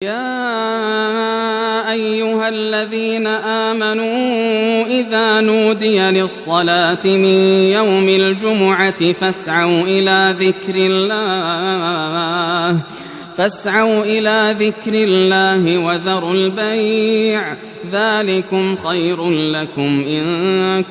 يا أيها الذين آمنوا إذا نودي للصلاة من يوم الجمعة فاسعوا إلى ذكر الله وذروا البيع ذلكم خير لكم إن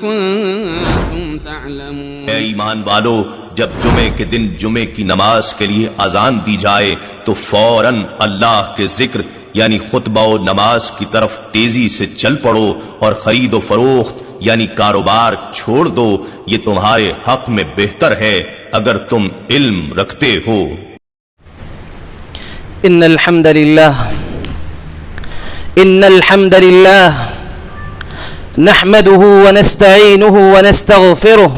كنتم تعلمون۔ اے ایمان والو، جب جمعے کے دن جمعے کی نماز کے لیے اذان دی جائے تو فوراً اللہ کے ذکر یعنی خطبہ و نماز کی طرف تیزی سے چل پڑو اور خرید و فروخت یعنی کاروبار چھوڑ دو، یہ تمہارے حق میں بہتر ہے اگر تم علم رکھتے ہو۔ ان الحمد لله نحمده ونستعينه ونستغفره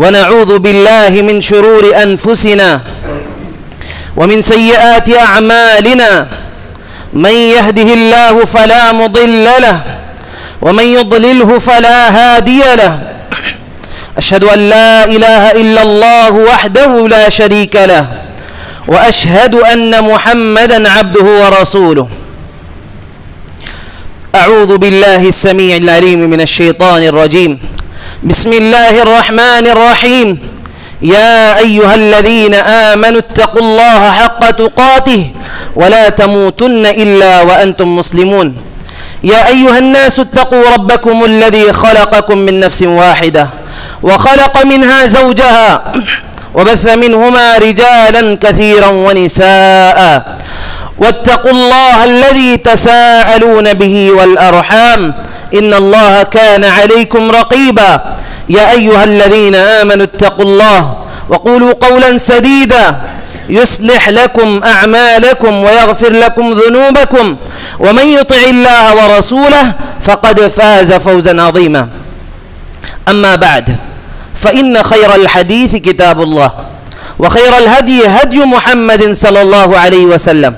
ونعوذ بالله من شرور أنفسنا ومن سيئات أعمالنا، من يهده الله فلا مضل له ومن يضلله فلا هادي له، أشهد أن لا إله إلا الله وحده لا شريك له وأشهد أن محمدا عبده ورسوله۔ أعوذ بالله السميع العليم من الشيطان الرجيم، بسم الله الرحمن الرحيم، يا أيها الذين آمنوا اتقوا الله حق تقاته ولا تموتن إلا وأنتم مسلمون، يا أيها الناس اتقوا ربكم الذي خلقكم من نفس واحدة وخلق منها زوجها وبث منهما رجالا كثيرا ونساء، واتقوا الله الذي تساءلون به والأرحام إن الله كان عليكم رقيبا، يا أيها الذين آمنوا اتقوا الله وقولوا قولا سديدا يصلح لكم أعمالكم ويغفر لكم ذنوبكم، ومن يطع الله ورسوله فقد فاز فوزا عظيما، أما بعد فإن خير الحديث كتاب الله وخير الهدي هدي محمد صلى الله عليه وسلم،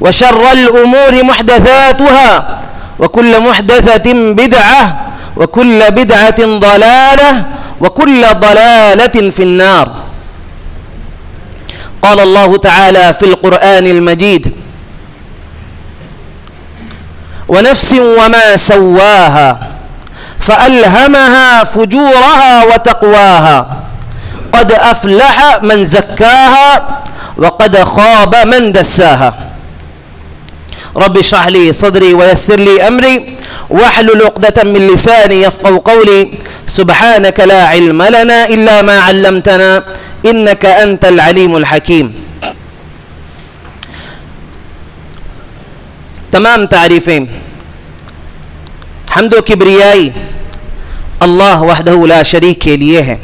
وشر الأمور محدثاتها وكل محدثة بدعة وكل بدعة ضلالة وكل ضلالة في النار۔ قال الله تعالى في القرآن المجيد: ونفس وما سواها فألهمها فجورها وتقواها قد أفلح من زكاها وقد خاب من دساها۔ رب اشرح لي صدري ويسر لي أمري واحلل عقدة من لساني يفقهوا قولي، سبحانك لا علم لنا إلا ما علمتنا إنك أنت العليم الحكيم۔ تمام تعریفیں حمد و کبریائی اللہ وحدہ لا شریک کے لیے ہے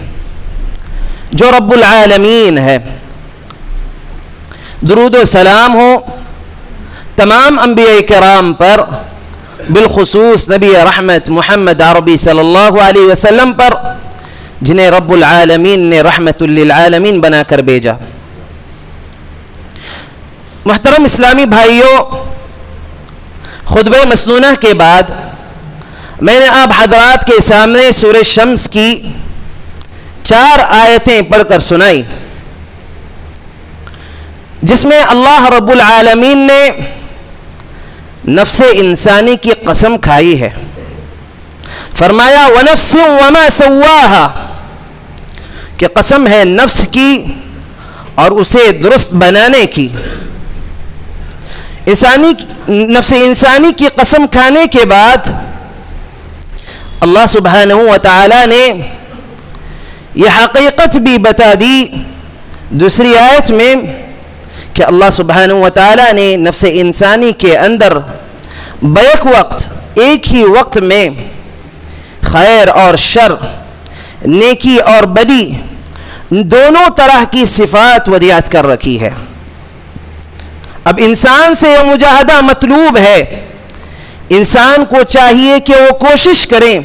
جو رب العالمین ہے۔ درود و سلام ہو تمام انبیاء کرام پر، بالخصوص نبی رحمت محمد عربی صلی اللہ علیہ وسلم پر، جنہیں رب العالمین نے رحمت للعالمین بنا کر بھیجا۔ محترم اسلامی بھائیوں، خطبہ مسنونہ کے بعد میں نے آپ حضرات کے سامنے سورہ شمس کی 4 آیتیں پڑھ کر سنائی، جس میں اللہ رب العالمین نے نفس انسانی کی قسم کھائی ہے۔ فرمایا وَنَفْسٍ وَمَا سَوَّاهَا، کہ قسم ہے نفس کی اور اسے درست بنانے کی۔ نفس انسانی کی قسم کھانے کے بعد اللہ سبحانہ وتعالی نے یہ حقیقت بھی بتا دی دوسری آیت میں کہ اللہ سبحانہ وتعالی نے نفس انسانی کے اندر بیک وقت، ایک ہی وقت میں خیر اور شر، نیکی اور بدی، دونوں طرح کی صفات ودیعت کر رکھی ہے۔ اب انسان سے یہ مجاہدہ مطلوب ہے، انسان کو چاہیے کہ وہ کوشش کریں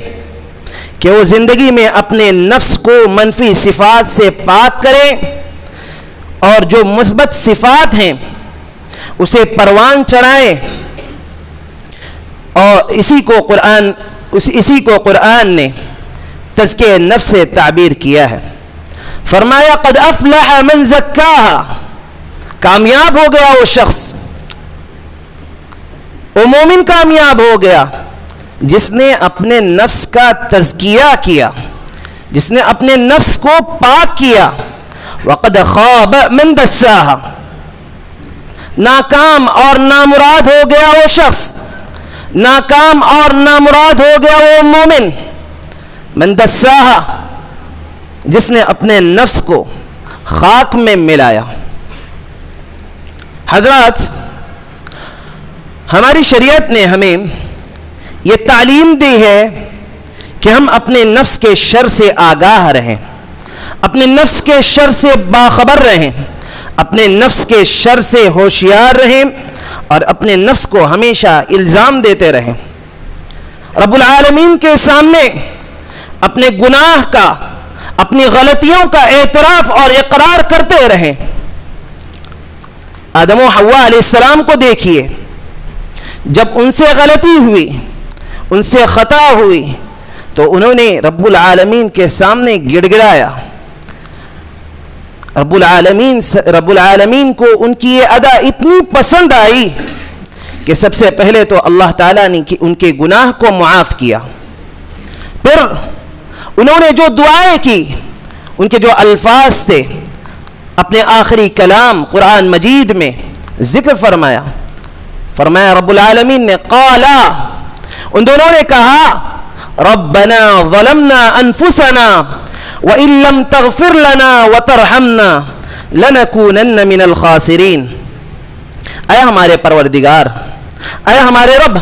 کہ وہ زندگی میں اپنے نفس کو منفی صفات سے پاک کرے اور جو مثبت صفات ہیں اسے پروان چڑھائیں، اور اسی کو قرآن نے تزکیہ نفس سے تعبیر کیا ہے۔ فرمایا قد افلح من زکاہا، کامیاب ہو گیا وہ شخص وہ مومن کامیاب ہو گیا جس نے اپنے نفس کا تزکیہ کیا، جس نے اپنے نفس کو پاک کیا۔ وقد خاب من دساہا، ناکام اور نامراد ہو گیا وہ شخص، ناکام اور نامراد ہو گیا وہ مومن۔ من دساہا، جس نے اپنے نفس کو خاک میں ملایا۔ حضرات، ہماری شریعت نے ہمیں یہ تعلیم دی ہے کہ ہم اپنے نفس کے شر سے آگاہ رہیں، اپنے نفس کے شر سے باخبر رہیں، اپنے نفس کے شر سے ہوشیار رہیں اور اپنے نفس کو ہمیشہ الزام دیتے رہیں، رب العالمین کے سامنے اپنے گناہ کا، اپنی غلطیوں کا اعتراف اور اقرار کرتے رہیں۔ آدم و حوا علیہ السلام کو دیکھیے، جب ان سے غلطی ہوئی، ان سے خطا ہوئی، تو انہوں نے رب العالمین کے سامنے گڑ گڑایا۔ رب العالمین کو ان کی یہ ادا اتنی پسند آئی کہ سب سے پہلے تو اللہ تعالیٰ نے ان کے گناہ کو معاف کیا، پھر انہوں نے جو دعائیں کی، ان کے جو الفاظ تھے، اپنے آخری کلام قرآن مجید میں ذکر فرمایا رب العالمین نے قالا، ان دونوں نے کہا ربنا ظلمنا انفسنا وان لم تغفر لنا وترحمنا لنکونن من الخاسرین۔ اے ہمارے پروردگار، اے ہمارے رب،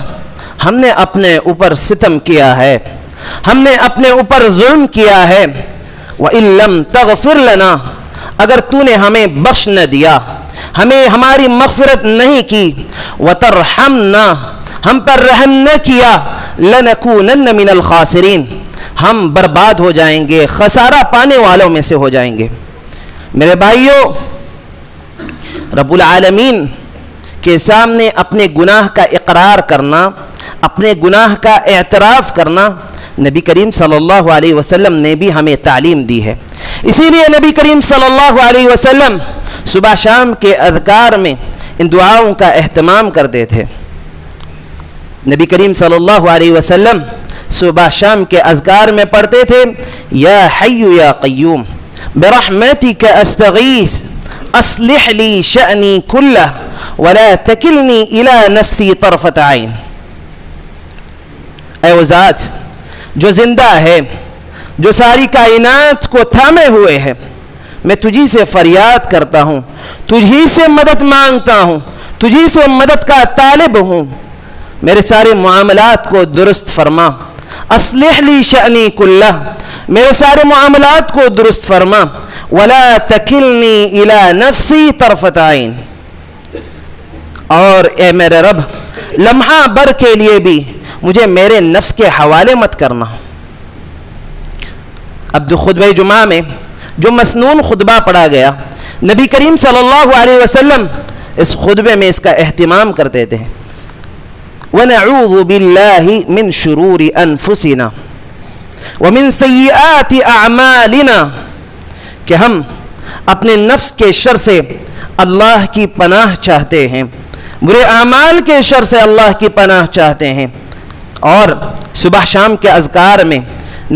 ہم نے اپنے اوپر ستم کیا ہے، ہم نے اپنے اوپر ظلم کیا ہے۔ وَإِن لَمْ تَغْفِرْ لَنَا، اگر تو نے ہمیں بخش نہ دیا، ہمیں ہماری مغفرت نہیں کی، وَتَرْحَمْنَا، ہم پر رحم نہ کیا، لَنَكُونَنَّ مِنَ الْخَاسِرِينَ، ہم برباد ہو جائیں گے، خسارہ پانے والوں میں سے ہو جائیں گے۔ میرے بھائیوں، رب العالمین کے سامنے اپنے گناہ کا اقرار کرنا، اپنے گناہ کا اعتراف کرنا، نبی کریم صلی اللہ علیہ وسلم نے بھی ہمیں تعلیم دی ہے۔ اسی لیے نبی کریم صلی اللہ علیہ وسلم صبح شام کے اذکار میں ان دعاؤں کا اہتمام کرتے تھے۔ نبی کریم صلی اللہ علیہ وسلم صبح شام کے اذکار میں پڑھتے تھے یا حی یا قیوم برحمتک استغیث اصلح لی شأنی کلہ ولا تکلنی الی نفسی طرفۃ عین۔ اے وہ ذات جو زندہ ہے، جو ساری کائنات کو تھامے ہوئے ہے، میں تجھی سے فریاد کرتا ہوں، تجھی سے مدد مانگتا ہوں، تجھی سے مدد کا طالب ہوں، میرے سارے معاملات کو درست فرما۔ اصلح لی شأنی کلہ، میرے سارے معاملات کو درست فرما۔ ولا تکلنی الی نفسی طرفۃ عین، اور اے میرے رب لمحہ بھر کے لیے بھی مجھے میرے نفس کے حوالے مت کرنا۔ اب خطبہ جمعہ میں جو مسنون خطبہ پڑھا گیا، نبی کریم صلی اللہ علیہ وسلم اس خطبے میں اس کا اہتمام کرتے تھے۔ وَنَعُوذُ بِاللَّهِ مِن شُرُورِ أَنفُسِنَا وَمِن سَيِّئَاتِ أَعْمَالِنَا، کہ ہم اپنے نفس کے شر سے اللہ کی پناہ چاہتے ہیں، برے اعمال کے شر سے اللہ کی پناہ چاہتے ہیں۔ اور صبح شام کے اذکار میں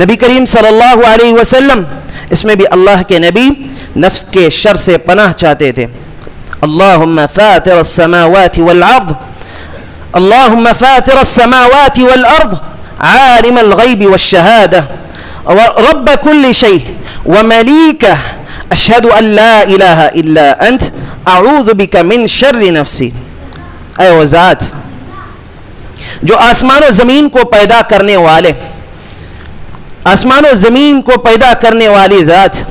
نبی کریم صلی اللہ علیہ وسلم اس میں بھی اللہ کے نبی نفس کے شر سے پناہ چاہتے تھے۔ اللہم فاتر السماوات والارض، اللہم فاتر السماوات والارض عالم الغیب والشہادہ رب کل شیء وملیکہ اشہد ان لا الہ الا انت اعوذ بک من شر نفسی۔ اے وہ ذات جو آسمان و زمین کو پیدا کرنے والے، آسمان و زمین کو پیدا کرنے والی ذات،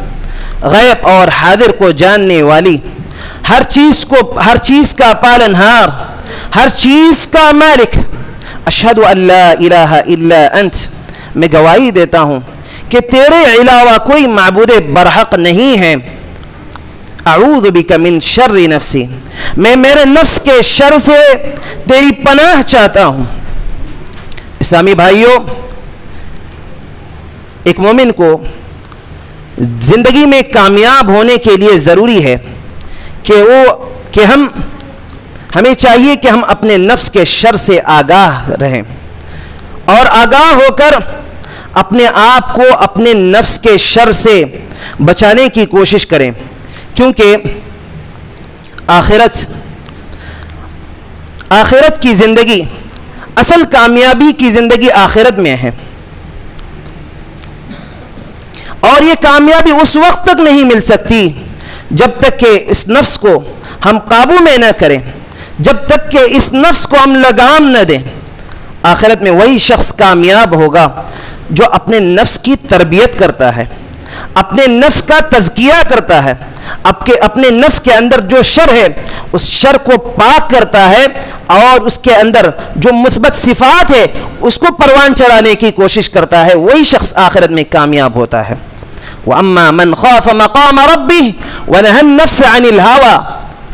غیب اور حاضر کو جاننے والی، ہر چیز کا پالنہار، ہر چیز کا مالک، اشہد ان لا الہ الا انت، میں گواہی دیتا ہوں کہ تیرے علاوہ کوئی معبود برحق نہیں ہے۔ اعوذ بک من شر نفسی، میں میرے نفس کے شر سے تیری پناہ چاہتا ہوں۔ اسلامی بھائیوں، ایک مومن کو زندگی میں کامیاب ہونے کے لیے ضروری ہے کہ ہم ہمیں چاہیے کہ ہم اپنے نفس کے شر سے آگاہ رہیں اور آگاہ ہو کر اپنے آپ کو اپنے نفس کے شر سے بچانے کی کوشش کریں، کیونکہ آخرت کی زندگی، اصل کامیابی کی زندگی آخرت میں ہے، اور یہ کامیابی اس وقت تک نہیں مل سکتی جب تک کہ اس نفس کو ہم قابو میں نہ کریں، جب تک کہ اس نفس کو ہم لگام نہ دیں۔ آخرت میں وہی شخص کامیاب ہوگا جو اپنے نفس کی تربیت کرتا ہے، اپنے نفس کا تزکیہ کرتا ہے، اپنے نفس کے اندر جو شر ہے اس شر کو پاک کرتا ہے، اور اس کے اندر جو مثبت صفات ہے اس کو پروان چڑھانے کی کوشش کرتا ہے، وہی شخص آخرت میں کامیاب ہوتا ہے۔ وَأَمَّا مَنْ خَافَ مَقَامَ رَبِّهِ وَنَهَى النَّفْسَ عَنِ الْهَوَى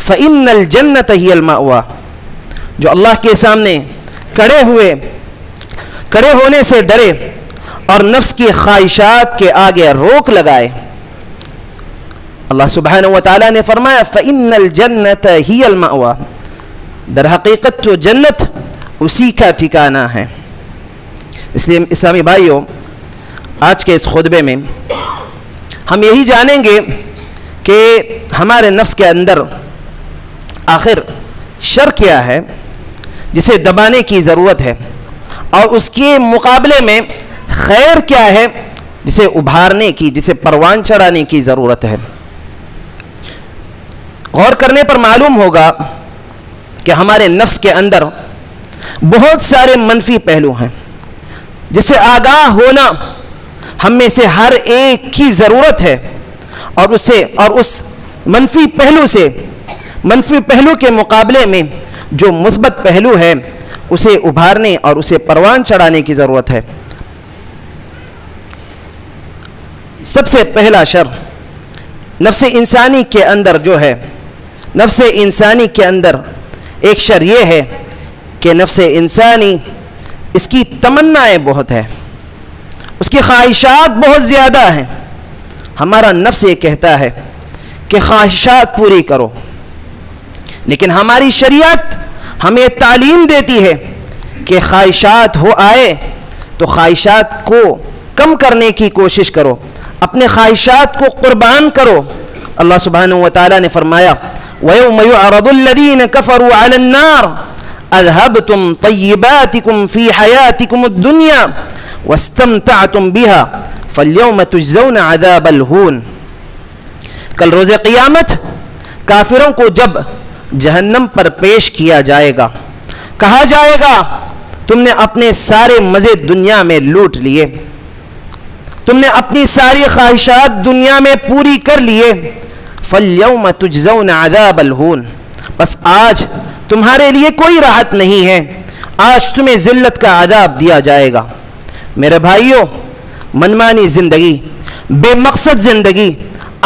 فَإِنَّ الْجَنَّةَ هِيَ الْمَأْوَى، جو اللہ کے سامنے کھڑے ہونے سے ڈرے اور نفس کی خواہشات کے آگے روک لگائے، اللہ سبحانہ وتعالی نے فرمایا فَإِنَّ الْجَنَّةَ هِيَ الْمَأْوَى، در حقیقت تو جنت اسی کا ٹھکانہ ہے۔ اس لیے اسلامی بھائیوں، آج کے اس خطبے میں ہم یہی جانیں گے کہ ہمارے نفس کے اندر آخر شر کیا ہے جسے دبانے کی ضرورت ہے، اور اس کے مقابلے میں خیر کیا ہے جسے ابھارنے کی، جسے پروان چڑھانے کی ضرورت ہے۔ غور کرنے پر معلوم ہوگا کہ ہمارے نفس کے اندر بہت سارے منفی پہلو ہیں جس سے آگاہ ہونا ہم میں سے ہر ایک کی ضرورت ہے، اور اس منفی پہلو کے مقابلے میں جو مثبت پہلو ہے اسے ابھارنے اور اسے پروان چڑھانے کی ضرورت ہے۔ سب سے پہلا شر نفس انسانی کے اندر جو ہے، نفس انسانی کے اندر ایک شر یہ ہے کہ نفس انسانی اس کی تمنائیں بہت ہے، اس کی خواہشات بہت زیادہ ہیں۔ ہمارا نفس یہ کہتا ہے کہ خواہشات پوری کرو، لیکن ہماری شریعت ہمیں تعلیم دیتی ہے کہ خواہشات ہو آئے تو خواہشات کو کم کرنے کی کوشش کرو، اپنے خواہشات کو قربان کرو۔ اللہ سبحانہ وتعالی نے فرمایا وَيَوْمَ يُعْرَضُ الَّذِينَ كَفَرُوا عَلَى النَّارِ أَذْهَبْتُمْ طَيِّبَاتِكُمْ فِي حَيَاتِكُمُ الدُّنْيَا وَاسْتَمْتَعْتُمْ بِهَا فَالْيَوْمَ تُجْزَوْنَ عَذَابَ الْهُونِ، کل روز قیامت کافروں کو جب جہنم پر پیش کیا جائے گا، کہا جائے گا تم نے اپنے سارے مزے دنیا میں لوٹ لیے، تم نے اپنی ساری خواہشات دنیا میں پوری کر لیے، فَالْيَوْمَ تُجْزَوْنَ عَذَابَ الْهُونِ، بس آج تمہارے لیے کوئی راحت نہیں ہے، آج تمہیں ذلت کا عذاب دیا جائے گا۔ میرے بھائیوں، منمانی زندگی، بے مقصد زندگی،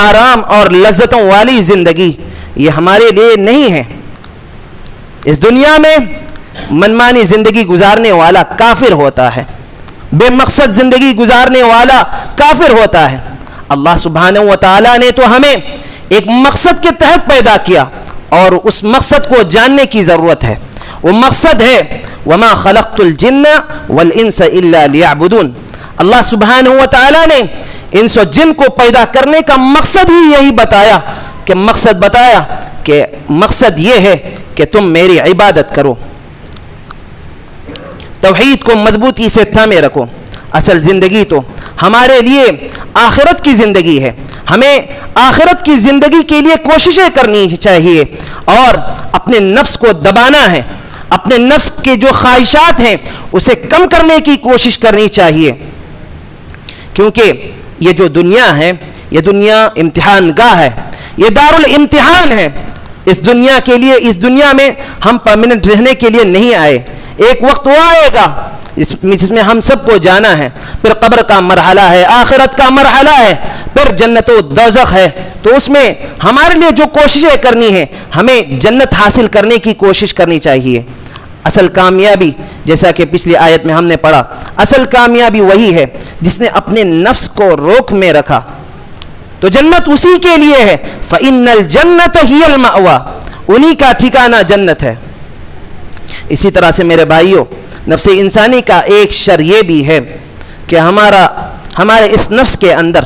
آرام اور لذتوں والی زندگی یہ ہمارے لیے نہیں ہے۔ اس دنیا میں منمانی زندگی گزارنے والا کافر ہوتا ہے، بے مقصد زندگی گزارنے والا کافر ہوتا ہے۔ اللہ سبحانہ وتعالی نے تو ہمیں ایک مقصد کے تحت پیدا کیا، اور اس مقصد کو جاننے کی ضرورت ہے۔ وہ مقصد ہے وَمَا خَلَقْتُ الْجِنَّ وَالْإِنسَ إِلَّا لِيَعْبُدُونَ، اللہ سبحانہ وتعالی نے انس و جن کو پیدا کرنے کا مقصد ہی یہی بتایا کہ مقصد یہ ہے کہ تم میری عبادت کرو، توحید کو مضبوطی سے تھامے رکھو۔ اصل زندگی تو ہمارے لیے آخرت کی زندگی ہے، ہمیں آخرت کی زندگی کے لیے کوششیں کرنی چاہیے اور اپنے نفس کو دبانا ہے، اپنے نفس کے جو خواہشات ہیں اسے کم کرنے کی کوشش کرنی چاہیے، کیونکہ یہ جو دنیا ہے یہ دنیا امتحان گاہ ہے، یہ دار الامتحان ہے۔ اس دنیا میں ہم پرماننٹ رہنے کے لیے نہیں آئے، ایک وقت وہ آئے گا جس میں ہم سب کو جانا ہے، پھر قبر کا مرحلہ ہے، آخرت کا مرحلہ ہے، پھر جنت و دوزخ ہے۔ تو اس میں ہمارے لیے جو کوششیں کرنی ہے، ہمیں جنت حاصل کرنے کی کوشش کرنی چاہیے۔ اصل کامیابی، جیسا کہ پچھلی آیت میں ہم نے پڑھا، اصل کامیابی وہی ہے جس نے اپنے نفس کو روک میں رکھا، تو جنت اسی کے لیے ہے۔ فَإِنَّ الْجَنَّةَ هِيَ الْمَأْوَى، انہی کا ٹھکانہ جنت ہے۔ اسی طرح سے میرے بھائیوں، نفس انسانی کا ایک شر یہ بھی ہے کہ ہمارے اس نفس کے اندر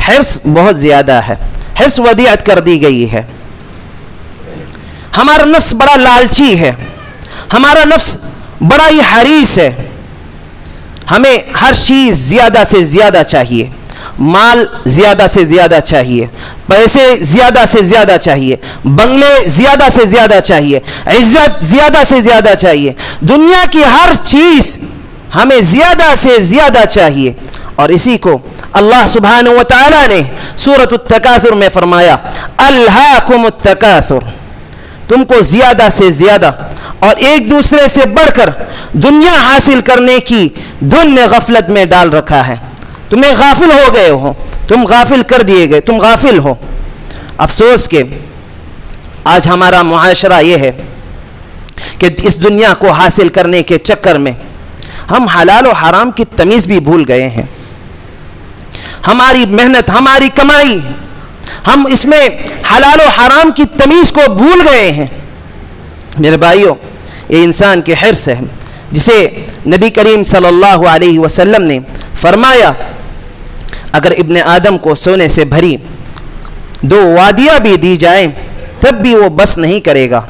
حرص بہت زیادہ ہے، حرص ودیعت کر دی گئی ہے۔ ہمارا نفس بڑا لالچی ہے، ہمارا نفس بڑا ہی حریص ہے، ہمیں ہر چیز زیادہ سے زیادہ چاہیے، مال زیادہ سے زیادہ چاہیے، پیسے زیادہ سے زیادہ چاہیے، بنگلے زیادہ سے زیادہ چاہیے، عزت زیادہ سے زیادہ چاہیے، دنیا کی ہر چیز ہمیں زیادہ سے زیادہ چاہیے۔ اور اسی کو اللہ سبحانہ و تعالی نے سورۃ التکاثر میں فرمایا، الہاکم التکاثر، تم کو زیادہ سے زیادہ اور ایک دوسرے سے بڑھ کر دنیا حاصل کرنے کی دھن نے غفلت میں ڈال رکھا ہے۔ تمہیں غافل ہو گئے ہو، تم غافل کر دیے گئے، تم غافل ہو۔ افسوس کہ آج ہمارا معاشرہ یہ ہے کہ اس دنیا کو حاصل کرنے کے چکر میں ہم حلال و حرام کی تمیز بھی بھول گئے ہیں۔ ہماری محنت، ہماری کمائی، ہم اس میں حلال و حرام کی تمیز کو بھول گئے ہیں۔ میرے بھائیوں، یہ انسان کے حرص ہے جسے نبی کریم صلی اللہ علیہ وسلم نے فرمایا، اگر ابن آدم کو سونے سے بھری 2 وادیاں بھی دی جائیں تب بھی وہ بس نہیں کرے گا،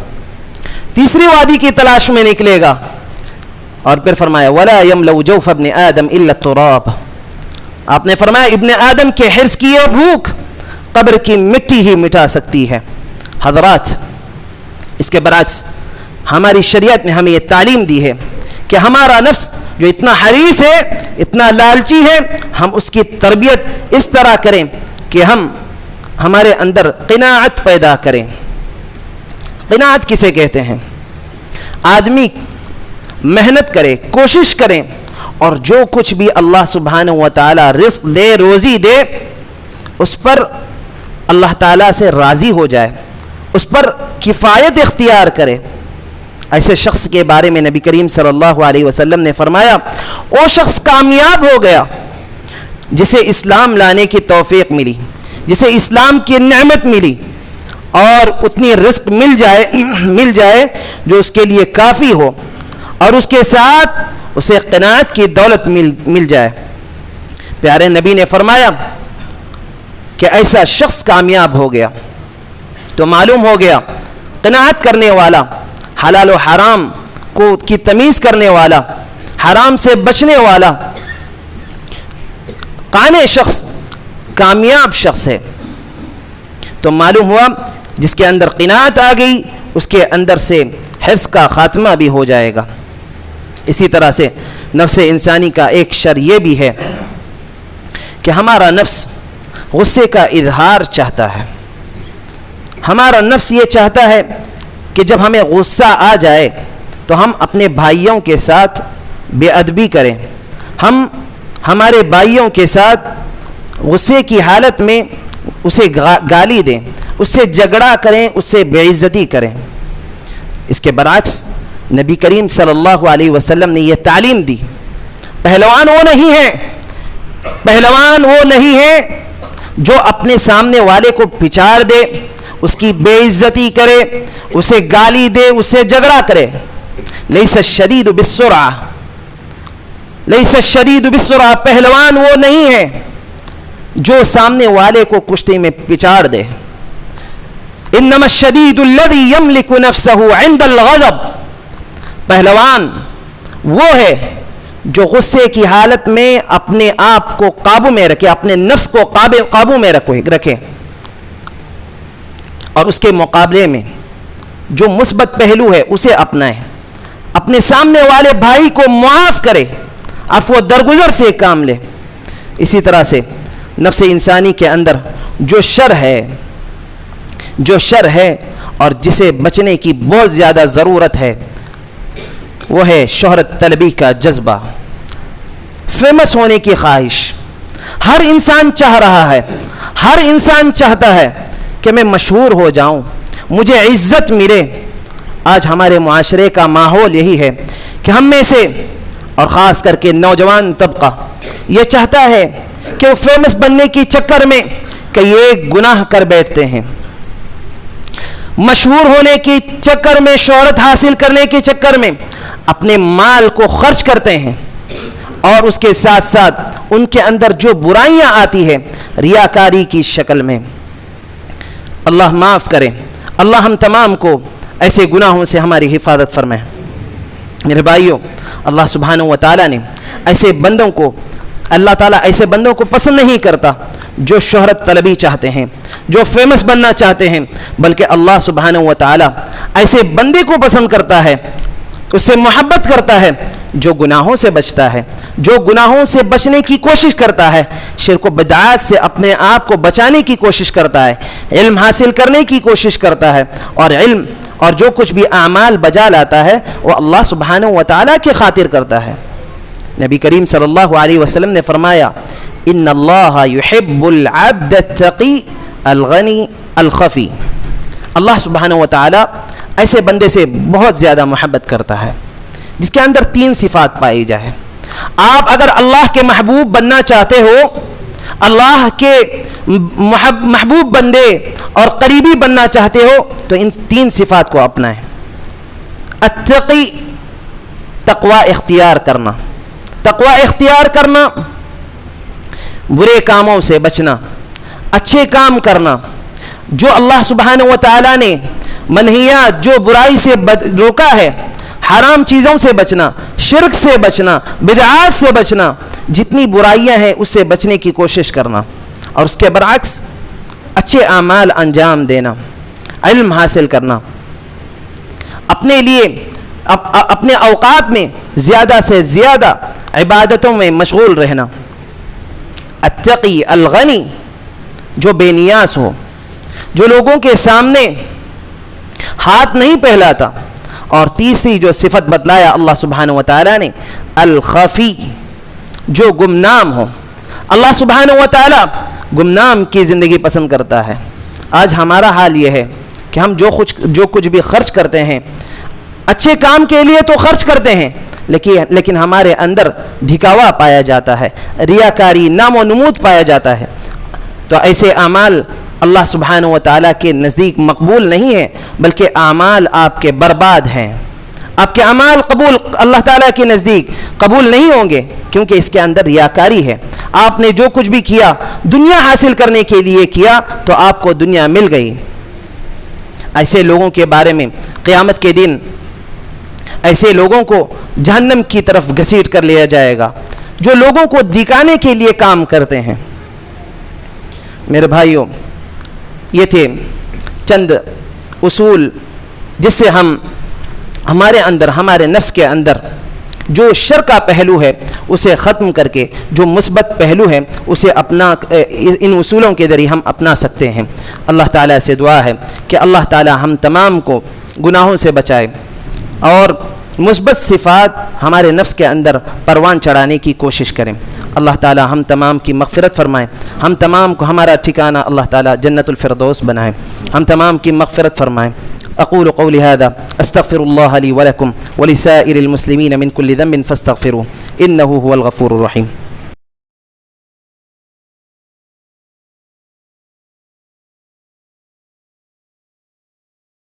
تیسری وادی کی تلاش میں نکلے گا۔ اور پھر فرمایا وَلَا يَمْلَوْ جَوْفَ ابْنِ آدَمْ إِلَّا التُّرَابَ، آپ نے فرمایا ابن آدم کے حرص کی یہ بھوک قبر کی مٹی ہی مٹا سکتی ہے۔ حضرات، اس کے برعکس ہماری شریعت نے ہمیں یہ تعلیم دی ہے کہ ہمارا نفس جو اتنا حریص ہے، اتنا لالچی ہے، ہم اس کی تربیت اس طرح کریں کہ ہمارے اندر قناعت پیدا کریں۔ قناعت کسے کہتے ہیں؟ آدمی محنت کرے، کوشش کرے، اور جو کچھ بھی اللہ سبحانہ و تعالی رزق دے، روزی دے، اس پر اللہ تعالیٰ سے راضی ہو جائے، اس پر کفایت اختیار کرے۔ ایسے شخص کے بارے میں نبی کریم صلی اللہ علیہ وسلم نے فرمایا، وہ شخص کامیاب ہو گیا جسے اسلام لانے کی توفیق ملی، جسے اسلام کی نعمت ملی، اور اتنی رزق مل جائے جو اس کے لیے کافی ہو، اور اس کے ساتھ اسے قناعت کی دولت مل جائے۔ پیارے نبی نے فرمایا کہ ایسا شخص کامیاب ہو گیا۔ تو معلوم ہو گیا قناعت کرنے والا، حلال و حرام کی تمیز کرنے والا، حرام سے بچنے والا قانع شخص کامیاب شخص ہے۔ تو معلوم ہوا جس کے اندر قناعت آ گئی اس کے اندر سے حرص کا خاتمہ بھی ہو جائے گا۔ اسی طرح سے نفس انسانی کا ایک شر یہ بھی ہے کہ ہمارا نفس غصے کا اظہار چاہتا ہے۔ ہمارا نفس یہ چاہتا ہے کہ جب ہمیں غصہ آ جائے تو ہم اپنے بھائیوں کے ساتھ بے ادبی کریں، ہم ہمارے بھائیوں کے ساتھ غصے کی حالت میں اسے گالی دیں، اس سے جھگڑا کریں، اس سے بے عزتی کریں۔ اس کے برعکس نبی کریم صلی اللہ علیہ وسلم نے یہ تعلیم دی، پہلوان وہ نہیں ہے جو اپنے سامنے والے کو پچاڑ دے، اس کی بے عزتی کرے، اسے گالی دے، اس سے جھگڑا کرے۔ لیس الشدید بالسرعہ، پہلوان وہ نہیں ہے جو سامنے والے کو کشتی میں پچاڑ دے۔ انما الشدید الذی یملک نفسہ عند الغضب، پہلوان وہ ہے جو غصے کی حالت میں اپنے آپ کو قابو میں رکھے، اپنے نفس کو قابو میں رکھے، اور اس کے مقابلے میں جو مثبت پہلو ہے اسے اپنائے، اپنے سامنے والے بھائی کو معاف کرے، عفو درگزر سے کام لے۔ اسی طرح سے نفس انسانی کے اندر جو شر ہے اور جسے بچنے کی بہت زیادہ ضرورت ہے وہ ہے شہرت طلبی کا جذبہ، فیمس ہونے کی خواہش۔ ہر انسان چاہ رہا ہے، ہر انسان چاہتا ہے کہ میں مشہور ہو جاؤں، مجھے عزت ملے۔ آج ہمارے معاشرے کا ماحول یہی ہے کہ ہم میں سے، اور خاص کر کے نوجوان طبقہ یہ چاہتا ہے کہ وہ فیمس بننے کی چکر میں کئی ایک گناہ کر بیٹھتے ہیں۔ مشہور ہونے کے چکر میں, شہرت حاصل کرنے کے چکر میں اپنے مال کو خرچ کرتے ہیں, اور اس کے ساتھ ساتھ ان کے اندر جو برائیاں آتی ہیں ریاکاری کی شکل میں. اللہ معاف کرے, اللہ ہم تمام کو ایسے گناہوں سے ہماری حفاظت فرمائے. میرے بھائیوں, اللہ سبحانہ و تعالیٰ نے ایسے بندوں کو, اللہ تعالیٰ ایسے بندوں کو پسند نہیں کرتا جو شہرت طلبی چاہتے ہیں, جو فیمس بننا چاہتے ہیں, بلکہ اللہ سبحانہ و تعالیٰ ایسے بندے کو پسند کرتا ہے, اس سے محبت کرتا ہے جو گناہوں سے بچتا ہے, جو گناہوں سے بچنے کی کوشش کرتا ہے, شرک و بدعات سے اپنے آپ کو بچانے کی کوشش کرتا ہے, علم حاصل کرنے کی کوشش کرتا ہے, اور علم اور جو کچھ بھی اعمال بجا لاتا ہے وہ اللہ سبحانہ و تعالیٰ کی خاطر کرتا ہے. نبی کریم صلی اللہ علیہ وسلم نے فرمایا, ان اللہ یحب العبد التقی الغنی الخفی. اللہ سبحانہ و تعالیٰ ایسے بندے سے بہت زیادہ محبت کرتا ہے جس کے اندر 3 صفات پائی جائے. آپ اگر اللہ کے محبوب بننا چاہتے ہو, اللہ کے محبوب بندے اور قریبی بننا چاہتے ہو, تو ان 3 صفات کو اپنائیں. التقی, تقوی اختیار کرنا, تقوی اختیار کرنا, برے کاموں سے بچنا, اچھے کام کرنا, جو اللہ سبحانہ و تعالیٰ نے منہیات, جو برائی سے روکا ہے, حرام چیزوں سے بچنا, شرک سے بچنا, بدعات سے بچنا, جتنی برائیاں ہیں اس سے بچنے کی کوشش کرنا, اور اس کے برعکس اچھے اعمال انجام دینا, علم حاصل کرنا, اپنے لیے اپنے اوقات میں زیادہ سے زیادہ عبادتوں میں مشغول رہنا. التقی الغنی, جو بے نیاز ہو, جو لوگوں کے سامنے ہاتھ نہیں پھیلاتا. اور تیسری جو صفت بتلایا اللہ سبحانہ و تعالیٰ نے, الخفی, جو گمنام ہو. اللہ سبحانہ و تعالیٰ گمنام کی زندگی پسند کرتا ہے. آج ہمارا حال یہ ہے کہ ہم جو کچھ بھی خرچ کرتے ہیں اچھے کام کے لیے تو خرچ کرتے ہیں, لیکن ہمارے اندر دکھاوا پایا جاتا ہے, ریاکاری, نام و نمود پایا جاتا ہے. تو ایسے اعمال اللہ سبحانہ و تعالیٰ کے نزدیک مقبول نہیں ہے, بلکہ اعمال آپ کے برباد ہیں. آپ کے اعمال اللہ تعالیٰ کے نزدیک قبول نہیں ہوں گے, کیونکہ اس کے اندر ریاکاری ہے. آپ نے جو کچھ بھی کیا دنیا حاصل کرنے کے لیے کیا, تو آپ کو دنیا مل گئی. ایسے لوگوں کے بارے میں قیامت کے دن ایسے لوگوں کو جہنم کی طرف گھسیٹ کر لیا جائے گا, جو لوگوں کو دکھانے کے لیے کام کرتے ہیں. میرے بھائیوں, یہ تھے چند اصول جس سے ہم ہمارے اندر, ہمارے نفس کے اندر جو شر کا پہلو ہے اسے ختم کر کے جو مثبت پہلو ہے اسے ان اصولوں کے ذریعے ہم اپنا سکتے ہیں. اللہ تعالیٰ سے دعا ہے کہ اللہ تعالیٰ ہم تمام کو گناہوں سے بچائے اور مثبت صفات ہمارے نفس کے اندر پروان چڑھانے کی کوشش کریں. اللہ تعالیٰ ہم تمام کی مغفرت فرمائیں, ہم تمام کو ہمارا ٹھکانہ اللہ تعالیٰ جنت الفردوس بنائیں, ہم تمام کی مغفرت فرمائیں. اقول قولی هذا استغفر الله لي ولكم ولسائر المسلمين من كل ذنب فاستغفروه انه هو الغفور الرحيم.